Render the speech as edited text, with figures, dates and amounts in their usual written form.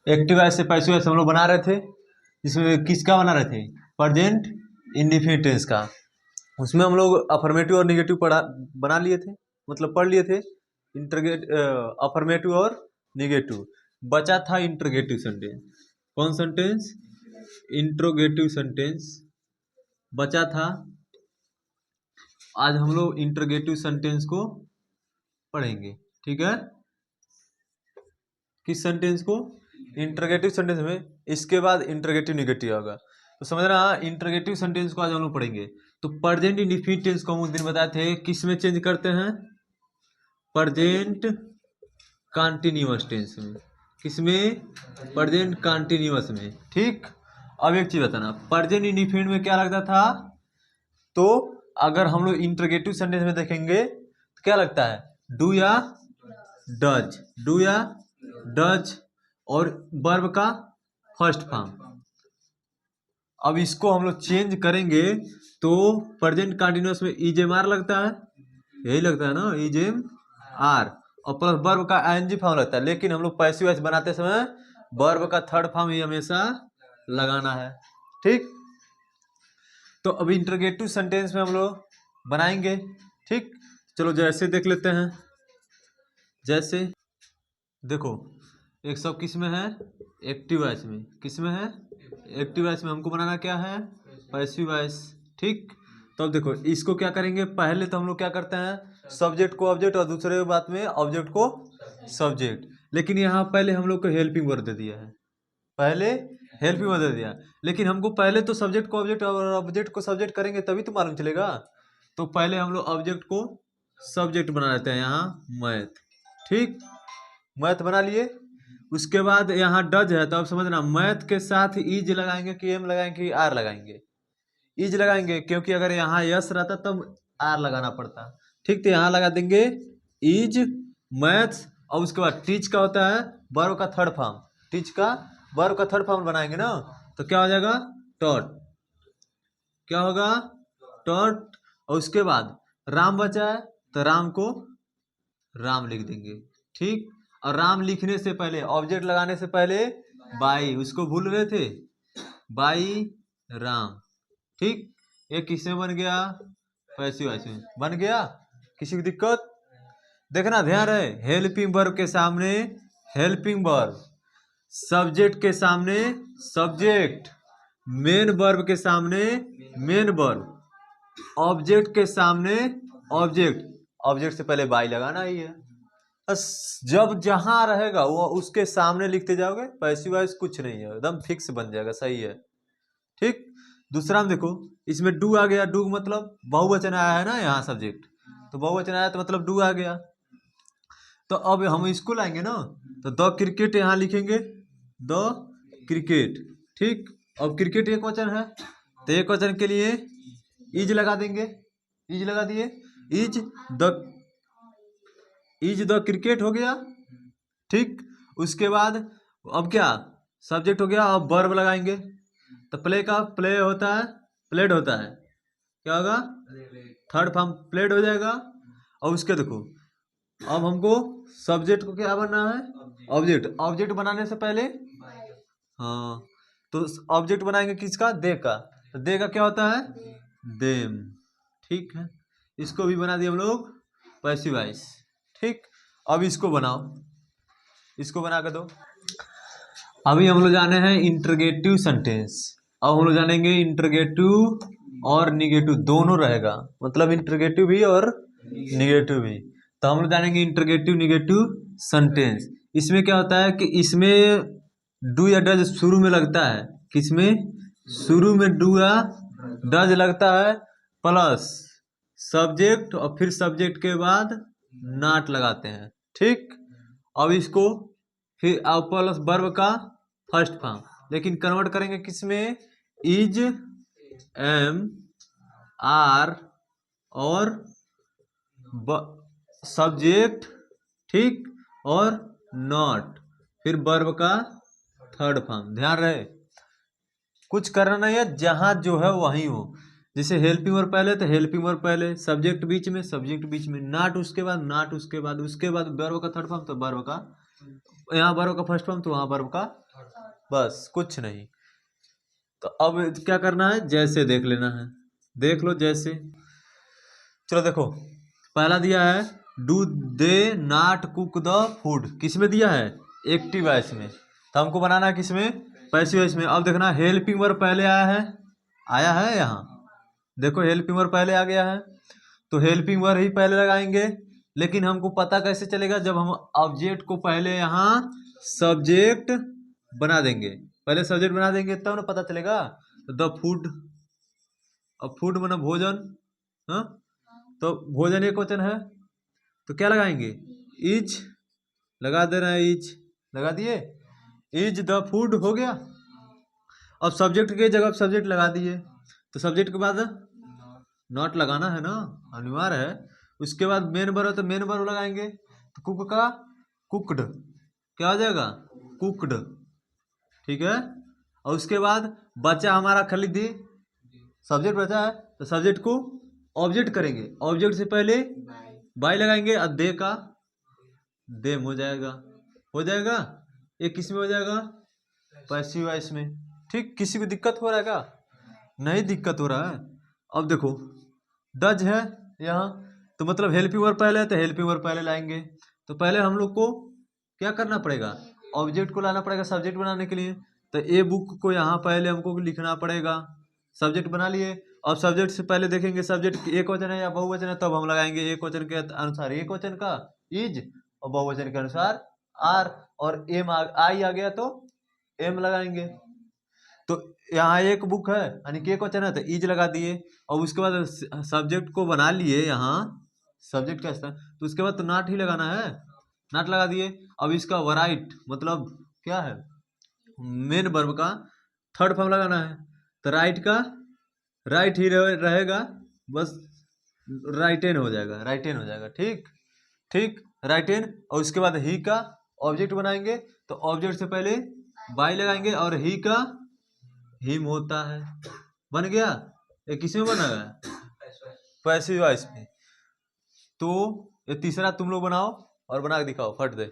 Active voice से passive voice हम लोग बना रहे थे, इसमें किसका बना रहे थे, प्रेजेंट इंडेफिनिट टेंस का। उसमें हम लोग अफर्मेटिव और निगेटिव बना लिए थे, मतलब पढ़ लिए थे, अफर्मेटिव और निगेटिव। बचा था इंट्रोगेटिव सेंटेंस। कौन सेंटेंस? इंट्रोगेटिव सेंटेंस बचा था। आज हम लोग इंट्रोगेटिव सेंटेंस को पढ़ेंगे, ठीक है। किस सेंटेंस को? इंट्रोगेटिव सेंटेंस में। इसके बाद इंट्रोगेटिव निगेटिव होगा, तो समझना। इंट्रोगेटिव सेंटेंस को आज हम लोग पढ़ेंगे। तो प्रेजेंट इंडेफिनिट टेंस को हम उस दिन बताए थे किस में चेंज करते हैं, प्रेजेंट कंटीन्यूअस टेंस में। किसमें? प्रेजेंट कंटीन्यूअस में, ठीक। अब एक चीज बताना, प्रेजेंट इंडेफिनिट में क्या लगता था, तो अगर हम लोग इंट्रोगेटिव सेंटेंस में देखेंगे तो क्या लगता है, डू या डज, डू या डज, और वर्ब का फर्स्ट फॉर्म। अब इसको हम लोग चेंज करेंगे तो प्रेजेंट कंटीन्यूअस में इज एम आर लगता है, यही लगता है ना, इज एम आर, और प्लस वर्ब का आईएनजी फॉर्म लगता है। लेकिन हम लोग पैसिव वॉइस बनाते समय वर्ब का थर्ड फॉर्म ही हमेशा लगाना है, ठीक। तो अभी इंट्रोगेटिव सेंटेंस में हम लोग बनाएंगे, ठीक। चलो जैसे देख लेते हैं। जैसे देखो, एक सब किस में है, एक्टिव वॉइस में। किस में है? एक्टिव वॉइस में। हमको बनाना क्या है, पैसिव वॉइस, ठीक। तो अब देखो इसको क्या करेंगे, पहले तो हम लोग क्या करते हैं, सब्जेक्ट को ऑब्जेक्ट, और दूसरे बात में ऑब्जेक्ट को सब्जेक्ट। लेकिन यहाँ पहले हम लोग को हेल्पिंग वर्ब दे दिया है, पहले हेल्पिंग वर्ब दे दिया। लेकिन हमको पहले तो सब्जेक्ट को ऑब्जेक्ट और ऑब्जेक्ट को सब्जेक्ट करेंगे तभी तो मालूम चलेगा। तो पहले हम लोग ऑब्जेक्ट को सब्जेक्ट बना लेते हैं, यहाँ मैथ, ठीक। मैथ बना लिए। उसके बाद यहाँ डज है, तो अब समझना मैथ के साथ इज लगाएंगे कि एम लगाएंगे कि आर लगाएंगे। इज लगाएंगे, क्योंकि अगर यहाँ यस रहता तब आर लगाना पड़ता, ठीक। तो यहाँ लगा देंगे इज मैथ्स, और उसके बाद टीच का होता है वर्ब का थर्ड फॉर्म। टीच का वर्ब का थर्ड फॉर्म बनाएंगे ना, तो क्या हो जाएगा, टॉट। क्या होगा, टॉट। और उसके बाद राम बचा है, तो राम को राम लिख देंगे, ठीक। और राम लिखने से पहले, ऑब्जेक्ट लगाने से पहले बाई, उसको भूल रहे थे, बाई राम, ठीक। ये किसमें बन गया, पैसिव वॉइस में बन गया। किसी की दिक्कत? देखना ध्यान रहे, हेल्पिंग वर्ब के सामने हेल्पिंग वर्ब, सब्जेक्ट के सामने सब्जेक्ट, मेन वर्ब के सामने मेन वर्ब, ऑब्जेक्ट के सामने ऑब्जेक्ट। ऑब्जेक्ट से पहले बाई लगाना ही है। बस जब जहां रहेगा वो उसके सामने लिखते जाओगे, पैसिव वॉइस कुछ नहीं है, एकदम फिक्स बन जाएगा, सही है, ठीक। दूसरा में देखो, इसमें डू आ गया। डू मतलब बहुवचन आया है ना, यहाँ सब्जेक्ट, तो बहुवचन आया तो मतलब डू आ गया। तो अब हम इसको लाएंगे ना, तो द क्रिकेट यहाँ लिखेंगे, द क्रिकेट, ठीक। अब क्रिकेट एक वचन है, तो एक वचन के लिए इज लगा देंगे, इज लगा दिए, इज द क्रिकेट हो गया, ठीक। उसके बाद अब क्या, सब्जेक्ट हो गया, अब वर्ब लगाएंगे। तो प्ले का प्ले होता है, प्लेड होता है, क्या होगा, थर्ड फॉर्म प्लेड हो जाएगा। और उसके देखो, अब हमको सब्जेक्ट को क्या बनना है, ऑब्जेक्ट। ऑब्जेक्ट बनाने से पहले, हाँ, तो ऑब्जेक्ट बनाएंगे किसका, दे का। तो दे का क्या होता है, देम, ठीक है। इसको भी बना दिए हम लोग पैसिव वॉइस, ठीक। अब इसको बनाओ, इसको बना कर दो। अभी हम लोग जाने हैं इंट्रोगेटिव सेंटेंस। अब हम लोग जानेंगे इंट्रोगेटिव और निगेटिव दोनों रहेगा, मतलब इंट्रोगेटिव भी और निगेटिव भी। तो हम लोग जानेंगे इंट्रोगेटिव निगेटिव सेंटेंस। इसमें क्या होता है कि इसमें डू या डज शुरू में लगता है, किसमें, शुरू में डू या डज लगता है, प्लस सब्जेक्ट, और फिर सब्जेक्ट के बाद नॉट लगाते हैं, ठीक। अब इसको फिर प्लस वर्ब का फर्स्ट फॉर्म, लेकिन कन्वर्ट करेंगे किसमें, इज, एम, आर, और सब्जेक्ट, ठीक, और नॉट, फिर वर्ब का थर्ड फॉर्म। ध्यान रहे, कुछ करना नहीं है, जहाँ जो है वहीं हो। जैसे हेल्पिंग वर्ब पहले तो हेल्पिंग वर्ब पहले, सब्जेक्ट बीच में, सब्जेक्ट बीच में, नॉट उसके बाद, नॉट उसके बाद, उसके बाद वर्ब का थर्ड फॉर्म तो वर्ब का, यहाँ वर्ब का फर्स्ट फॉर्म तो वहाँ वर्ब का, बस कुछ नहीं। तो अब क्या करना है, जैसे देख लेना है, देख लो जैसे। चलो देखो, पहला दिया है do they not cook the food, किस में दिया है, एक्टिव वॉइस में, तो हमको बनाना है किसमें, पैसिव वॉइस में। अब देखना हेल्पिंग वर्ब पहले आया है यहाँ, देखो हेल्पिंग वर्ब पहले आ गया है, तो हेल्पिंग वर्ब ही पहले लगाएंगे। लेकिन हमको पता कैसे चलेगा, जब हम ऑब्जेक्ट को पहले यहाँ सब्जेक्ट बना देंगे, पहले सब्जेक्ट बना देंगे तब ना पता चलेगा। द फूड, अब फूड माना भोजन, हाँ, तो भोजन एक वचन है, तो क्या लगाएंगे, इज लगा दे रहे हैं, इज लगा दिए, इज द फूड हो गया। अब सब्जेक्ट के जगह सब्जेक्ट लगा दिए, तो सब्जेक्ट के बाद नॉट लगाना है ना, अनिवार्य है। उसके बाद मेन वर्ब है तो मेन वर्ब लगाएंगे, तो कुक का कुकड, क्या हो जाएगा, कुकड, ठीक है। और उसके बाद बचा हमारा खाली दी, सब्जेक्ट बचा है तो सब्जेक्ट को ऑब्जेक्ट करेंगे, ऑब्जेक्ट से पहले बाई लगाएंगे और दे का देम हो जाएगा, हो जाएगा। ये किस में हो जाएगा, पैसिव वॉइस में। ठीक, किसी को दिक्कत हो रहा है क्या, नहीं दिक्कत हो रहा है। अब देखो डज है यहाँ, तो मतलब हेल्पिंग वर्ब पहले है तो हेल्पिंग वर्ब पहले लाएंगे। तो पहले हम लोग को क्या करना पड़ेगा, ऑब्जेक्ट को लाना पड़ेगा सब्जेक्ट बनाने के लिए। तो ए बुक को यहाँ पहले हमको लिखना पड़ेगा, सब्जेक्ट बना लिए। अब सब्जेक्ट से पहले देखेंगे सब्जेक्ट एक वचन है या बहुवचन है, तब हम लगाएंगे एक वचन के अनुसार एक वचन का इज, और बहुवचन के अनुसार आर, और एम आई आ गया तो एम लगाएंगे। तो यहाँ एक बुक है यानी कि एक वचन है तो इज लगा दिए, और उसके बाद सब्जेक्ट को बना लिए यहाँ सब्जेक्ट का स्थान, तो उसके बाद तो नॉट ही लगाना है, नॉट लगा दिए। अब इसका वराइट मतलब क्या है, मेन वर्ब का थर्ड फॉर्म लगाना है, तो राइट का राइट ही रहेगा, बस राइट एन हो जाएगा, राइट एन हो जाएगा, ठीक ठीक, राइट एन। और उसके बाद ही का ऑब्जेक्ट बनाएंगे, तो ऑब्जेक्ट से पहले बाई लगाएंगे, और ही का हिम होता है, बन गया। ये किस में बना है, पैसिव वॉइस में। तो ये तीसरा तुम लोग बनाओ और बना के दिखाओ, फट दे।